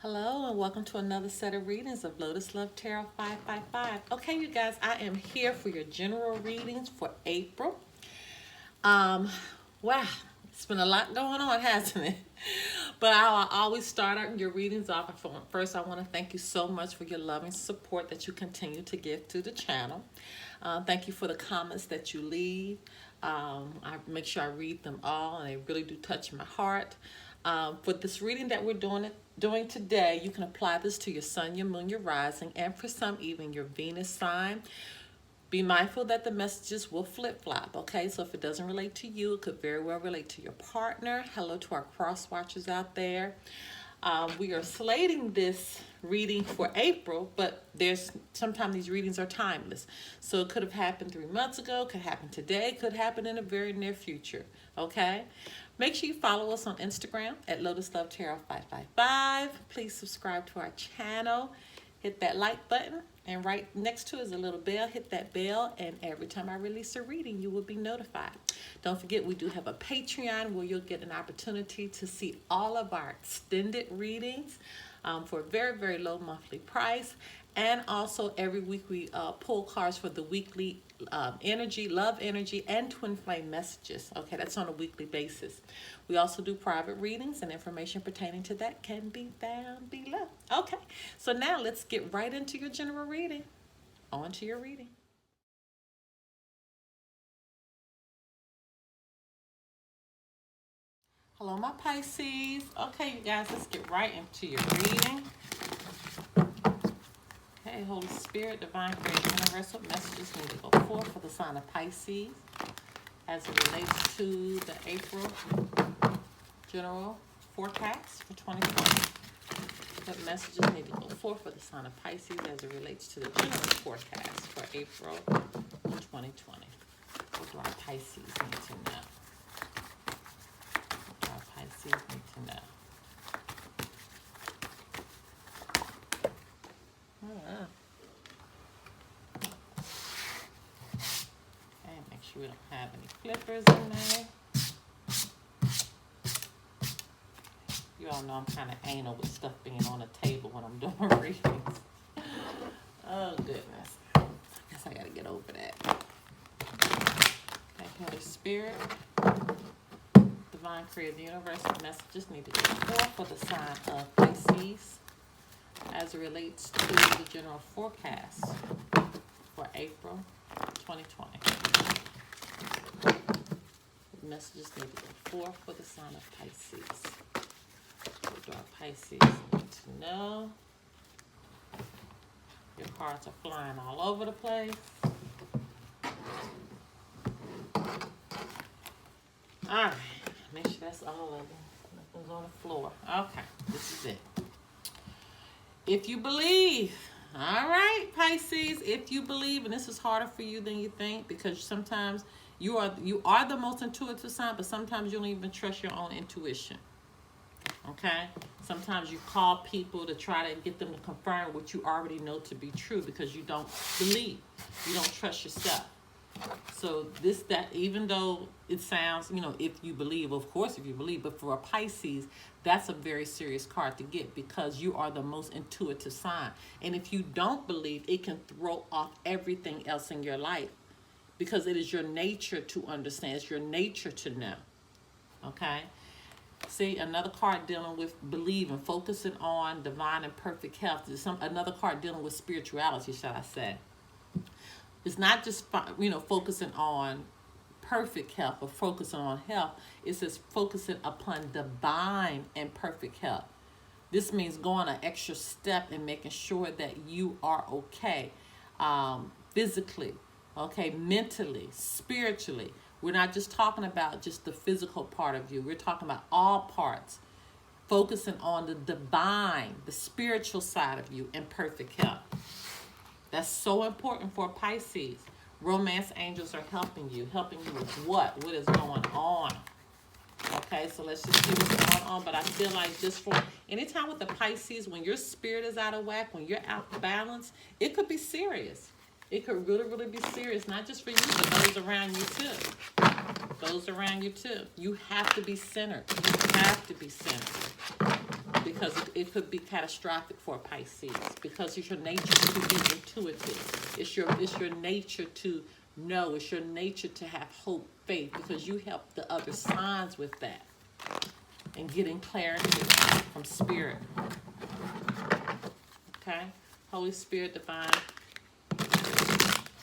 Hello and welcome to another set of readings of Lotus Love Tarot 555. Okay, you guys, I am here for your general readings for April. Wow, it's been a lot going on, hasn't it? But I'll always start out your readings off. First, I want to thank you so much for your loving support that you continue to give to the channel. Thank you for the comments that you leave. I make sure I read them all, and they really do touch my heart. For this reading that we're doing today, you can apply this to your sun, your moon, your rising, and for some, even your Venus sign. Be mindful that the messages will flip-flop, okay? So if it doesn't relate to you, it could very well relate to your partner. Hello to our cross-watchers out there. We are slating this reading for April, but sometimes these readings are timeless. So it could have happened 3 months ago, could happen today, could happen in the very near future, okay? Make sure you follow us on Instagram at Lotus Love Tarot 555. Please subscribe to our channel. Hit that like button, and right next to it is a little bell. Hit that bell, and every time I release a reading, you will be notified. Don't forget, we do have a Patreon where you'll get an opportunity to see all of our extended readings for a very, very low monthly price. And also every week we pull cards for the weekly energy, love energy, and twin flame messages. Okay, that's on a weekly basis. We also do private readings, and information pertaining to that can be found below. Okay, so now let's get right into your general reading. On to your reading. Hello, my Pisces. Okay, you guys, let's get right into your reading. Okay, Holy Spirit, Divine Creator, Universal messages need to go forth for the sign of Pisces as it relates to the April general forecast for 2020. What messages need to go forth for the sign of Pisces as it relates to the general forecast for April 2020? What do our Pisces need to know? What do our Pisces need to know? Okay, make sure we don't have any flippers in there. You all know I'm kind of anal with stuff being on the table when I'm doing readings. Oh, goodness. I guess I got to get over that. Okay, Holy Spirit, Divine Creator, the universal messages need to go forth for the sign of Pisces as it relates to the general forecast for April 2020. The messages need to go forth for the sign of Pisces. What do our Pisces need to know? Your cards are flying all over the place. All right, make sure that's all of them. Nothing's on the floor. Okay, this is it. If you believe, all right, Pisces, if you believe, and this is harder for you than you think, because sometimes you are the most intuitive sign, but sometimes you don't even trust your own intuition. Okay? Sometimes you call people to try to get them to confirm what you already know to be true because you don't believe. You don't trust yourself. So even though it sounds, if you believe, of course, if you believe, but for a Pisces, that's a very serious card to get because you are the most intuitive sign. And if you don't believe, it can throw off everything else in your life because it is your nature to understand. It's your nature to know. Okay? See, another card dealing with believing, focusing on divine and perfect health. There's another card dealing with spirituality, shall I say. It's not just, focusing on perfect health or focusing on health. It says focusing upon divine and perfect health. This means going an extra step and making sure that you are okay physically, okay, mentally, spiritually. We're not just talking about just the physical part of you. We're talking about all parts. Focusing on the divine, the spiritual side of you in perfect health. That's so important for Pisces. Romance angels are helping you. Helping you with what? What is going on? Okay, so let's just see what's going on. But I feel like just for anytime with the Pisces, when your spirit is out of whack, when you're out of balance, it could be serious. It could really, really be serious, not just for you, but those around you too. Those around you too. You have to be centered. You have to be centered. because it could be catastrophic for a Pisces, because it's your nature to be intuitive. It's your nature to know. It's your nature to have hope, faith, because you help the other signs with that and getting clarity from spirit. Okay? Holy Spirit, divine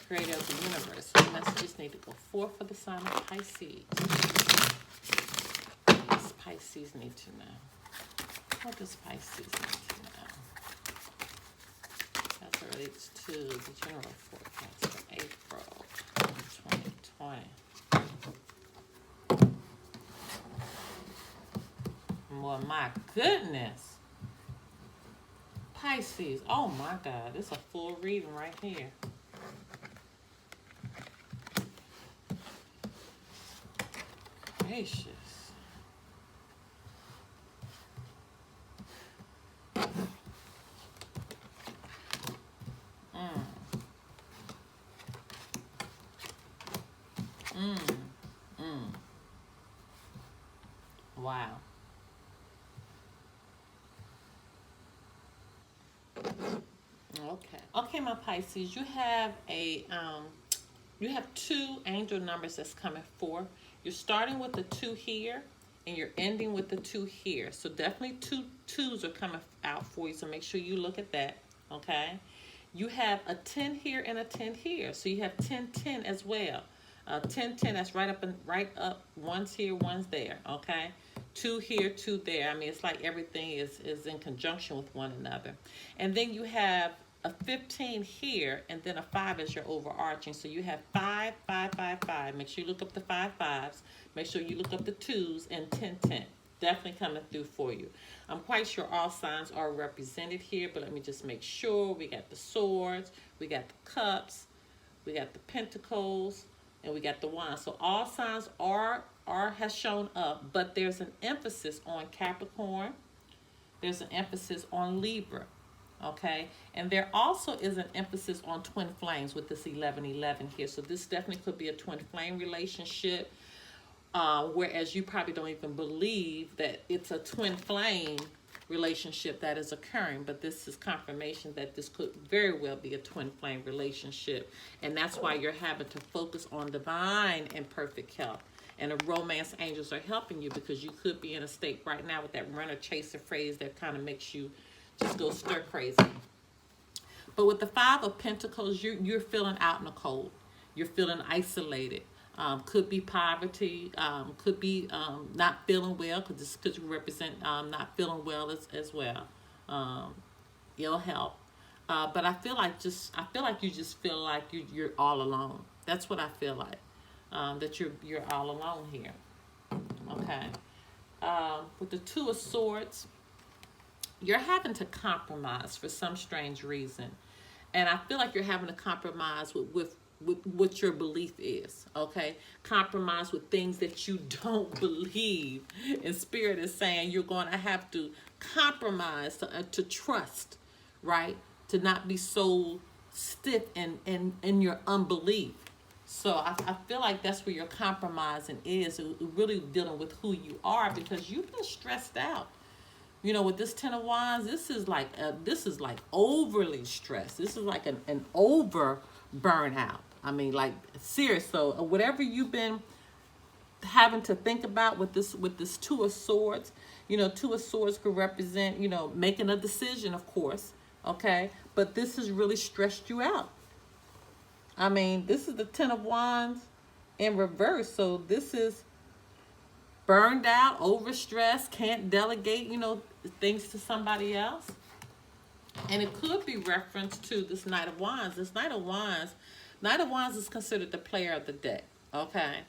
creator of the universe. What messages need to go forth for the sign of Pisces? What does Pisces need to know? What does Pisces need to know? As it relates to the general forecast for April 2020. Well, my goodness. Pisces. Oh my God. This is a full reading right here. Gracious. Wow. Okay, my Pisces, you have you have 2 angel numbers that's coming forth. You're starting with the 2 here, and you're ending with the 2 here. So definitely 2 2s are coming out for you. So make sure you look at that. Okay. You have a 10 here and a 10 here. So you have 10 10 as well. 10 10. That's right up. One's here, one's there. Okay. 2 here, 2 there. I mean, it's like everything is in conjunction with one another. And then you have a 15 here, and then a 5 as your overarching. So you have 5 5 5 5. Make sure you look up the 5 5s. Make sure you look up the 2s, and 10 10. Definitely coming through for you. I'm quite sure all signs are represented here, but let me just make sure. We got the swords, we got the cups, we got the pentacles, and we got the wands. So all signs has shown up, but there's an emphasis on Capricorn. There's an emphasis on Libra. Okay, and there also is an emphasis on twin flames with this 11-11 here. So this definitely could be a twin flame relationship, whereas you probably don't even believe that it's a twin flame relationship that is occurring, but this is confirmation that this could very well be a twin flame relationship, and that's why you're having to focus on divine and perfect health. And the romance angels are helping you, because you could be in a state right now with that runner chaser phrase that kind of makes you just go stir crazy. But with the 5 of Pentacles, you're feeling out in the cold. You're feeling isolated. Could be poverty. Could be not feeling well, because this could represent not feeling well as well. Ill health. But I feel like you just feel like you're all alone. That's what I feel like. That you're all alone here. Okay. With the 2 of Swords, you're having to compromise for some strange reason. And I feel like you're having to compromise with what your belief is, okay? Compromise with things that you don't believe. And Spirit is saying you're going to have to compromise to trust, right? To not be so stiff in your unbelief. So I feel like that's where your compromising is, really dealing with who you are, because you've been stressed out. You know, with this 10 of Wands, this is like overly stressed. This is like an over burnout. I mean, like, serious. So whatever you've been having to think about with this 2 of Swords, you know, 2 of Swords could represent, you know, making a decision, of course, okay? But this has really stressed you out. I mean, this is the 10 of Wands in reverse. So this is burned out, overstressed, can't delegate, you know, things to somebody else. And it could be referenced to this Knight of Wands. This Knight of Wands is considered the player of the deck, okay?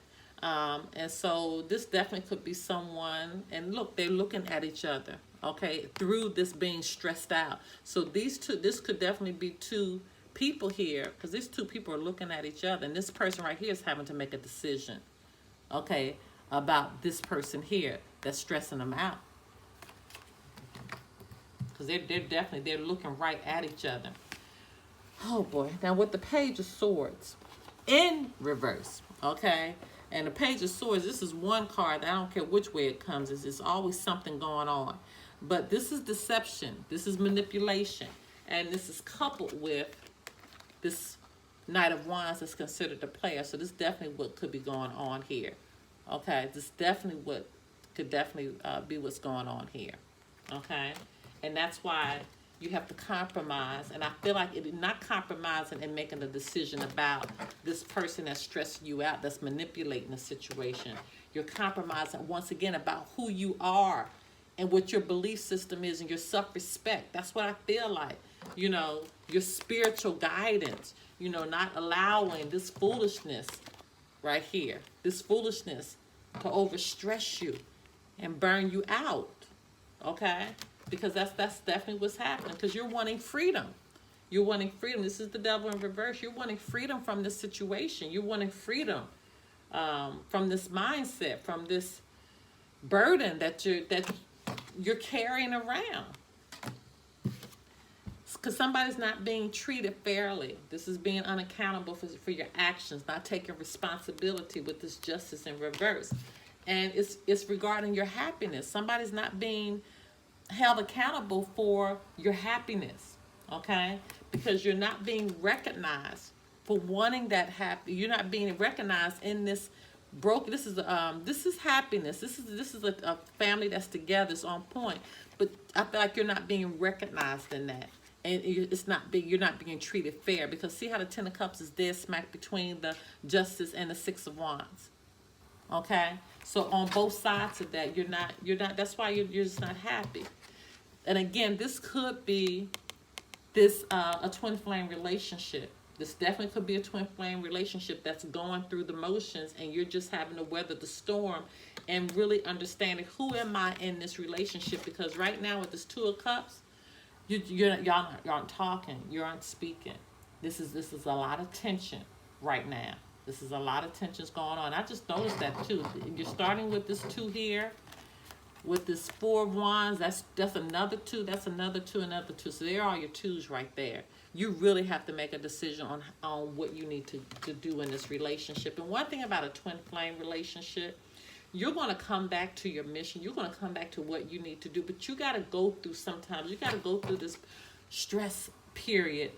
And so this definitely could be someone, and look, they're looking at each other, okay, through this being stressed out. So this could definitely be 2 people here, because these 2 people are looking at each other, and this person right here is having to make a decision, okay, about this person here that's stressing them out, because they're looking right at each other. Oh boy. Now with the Page of Swords in reverse, okay, and the Page of Swords, this is one card that I don't care which way it comes, it's always something going on. But this is deception. This is manipulation. And this is coupled with this Knight of Wands that's considered a player. So this is definitely what could be going on here. Okay, this is definitely what could definitely be what's going on here. Okay, and that's why you have to compromise. And I feel like it is not compromising and making a decision about this person that's stressing you out, that's manipulating the situation. You're compromising once again about who you are and what your belief system is and your self-respect. That's what I feel like. You know, your spiritual guidance, you know, not allowing this foolishness right here, this foolishness to overstress you and burn you out, okay? Because that's definitely what's happening, because you're wanting freedom. You're wanting freedom. This is the devil in reverse. You're wanting freedom from this situation. You're wanting freedom from this mindset, from this burden that you're carrying around. Because somebody's not being treated fairly. This is being unaccountable for your actions, not taking responsibility with this justice in reverse. And it's regarding your happiness. Somebody's not being held accountable for your happiness, okay? Because you're not being recognized for wanting that happy. You're not being recognized in this broken. This is happiness. This is a family that's together. It's on point. But I feel like you're not being recognized in that. And you're not being treated fair, because see how the Ten of Cups is dead smack between the Justice and the Six of Wands. Okay, so on both sides of that, you're not. That's why you're just not happy. And again, this could be a twin flame relationship. This definitely could be a twin flame relationship that's going through the motions, and you're just having to weather the storm and really understanding, who am I in this relationship? Because right now with this Two of Cups, y'all aren't talking, you aren't speaking. This is a lot of tension right now. This is a lot of tensions going on. I just noticed that too. You're starting with this 2 here, with this 4 of Wands. That's another 2. That's another 2, another 2. So there are your 2s right there. You really have to make a decision on what you need to do in this relationship. And one thing about a twin flame relationship, you're going to come back to your mission. You're going to come back to what you need to do. But you got to go through sometimes. You got to go through this stress period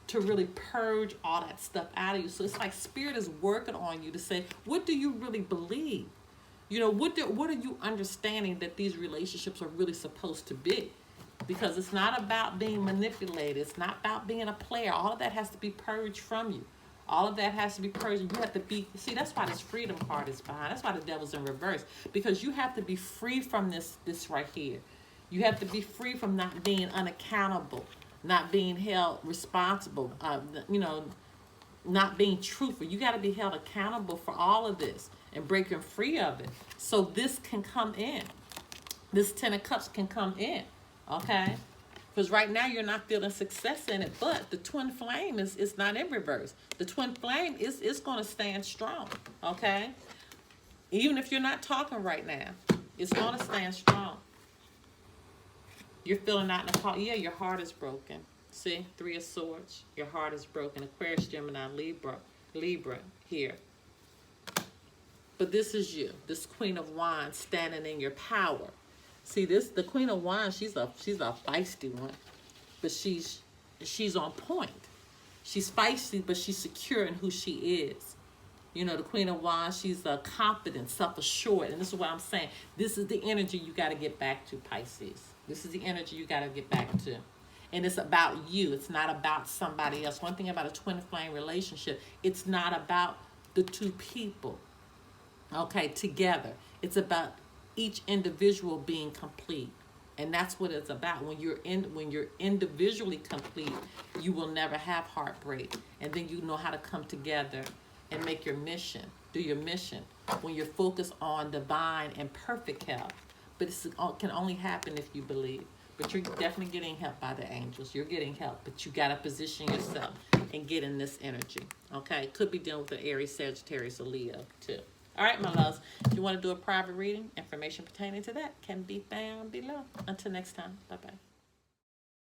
to really purge all that stuff out of you. So it's like Spirit is working on you to say, what do you really believe? You know, what are you understanding that these relationships are really supposed to be? Because it's not about being manipulated. It's not about being a player. All of that has to be purged from you. All of that has to be purged. You have to be, see, that's why this Freedom card is behind. That's why the devil's in reverse. Because you have to be free from this right here. You have to be free from not being unaccountable, not being held responsible, you know, not being truthful. You got to be held accountable for all of this and breaking free of it. So this can come in. This 10 of Cups can come in, okay? Because right now you're not feeling success in it, but the twin flame is not in reverse. The twin flame is going to stand strong, okay? Even if you're not talking right now, it's going to stand strong. You're feeling out in the heart. Yeah, your heart is broken. See, 3 of Swords. Your heart is broken. Aquarius, Gemini, Libra here. But this is you, this Queen of Wands, standing in your power. See, the Queen of Wands, she's a feisty one, but she's on point. She's feisty, but she's secure in who she is. You know, the Queen of Wands, she's confident, self-assured, and this is what I'm saying. This is the energy you got to get back to, Pisces. This is the energy you got to get back to. And it's about you. It's not about somebody else. One thing about a twin flame relationship, it's not about the 2 people, okay, together. It's about each individual being complete. And that's what it's about. When you're individually complete, you will never have heartbreak. And then you know how to come together and make your mission, do your mission, when you're focused on divine and perfect health. But it can only happen if you believe. But you're definitely getting help by the angels. You're getting help, but you got to position yourself and get in this energy, okay? Could be dealing with the Aries, Sagittarius, or Leo, too. All right, my loves, if you want to do a private reading, information pertaining to that can be found below. Until next time, bye-bye.